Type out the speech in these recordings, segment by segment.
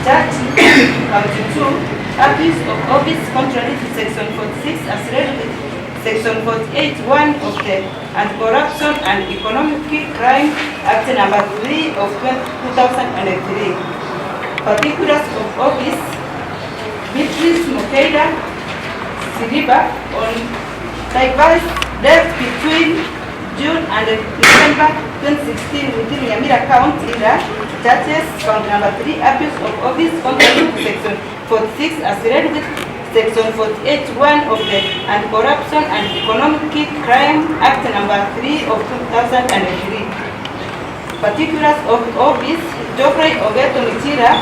County 2, abuse of office contrary to Section 46 as read with Section 48(1) of the Anti-Corruption and Economic Crime Act number 3 of 2003. Particulars of office: Beatrice Mokeida Siriba on diverse death between June and December 2016 within Nyamira County in the Judges Count number 3, abuse of office contrary to Section 46 as read with Section 48(1) of the Anti-Corruption and Economic Crime Act number 3 of 2003. Particulars of office: Geoffrey Ogeto Nyamira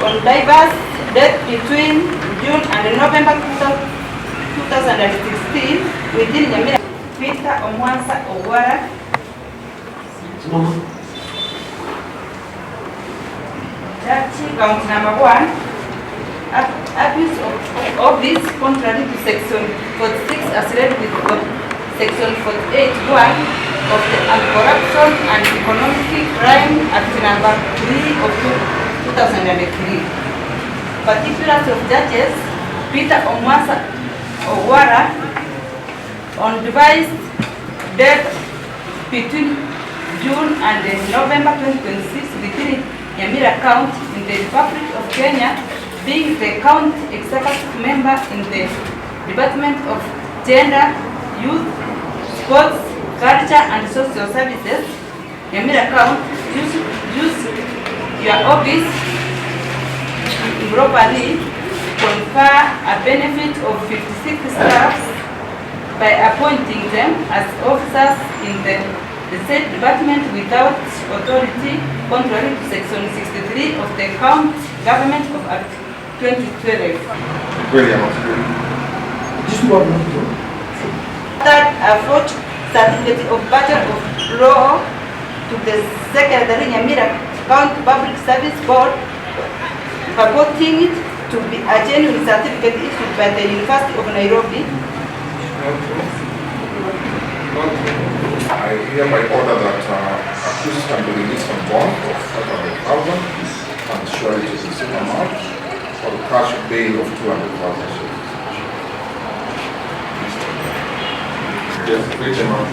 on diverse death between June and November 2016 within Nyamira. Peter Omwansa Owara Count number 1, abuse of office contrary to Section 46 as read with Section 48(1) of the Anti-Corruption and Economic Crime Act number 3 of 2003. Particulars of judges: Peter Omwansa Owara on devised death between June and November 2026 within Nyamira County in the Republic of Kenya, being the county executive member in the Department of Gender, Youth, Sports, Culture and Social Services. Nyamira County, use your office improperly, confer a benefit of 56 staffs by appointing them as officers in the said department without authority, contrary to Section 63 of the County Government of Act 2012. That a forged certificate of Bachelor of Law to the Secretary Nyamira County Public Service Board, purporting it to be a genuine certificate issued by the University of Nairobi. I hereby order that accused can be released on bond of 500,000 and surety to the same amount for the cash bail of 200,000 shillings. Yes, which amount?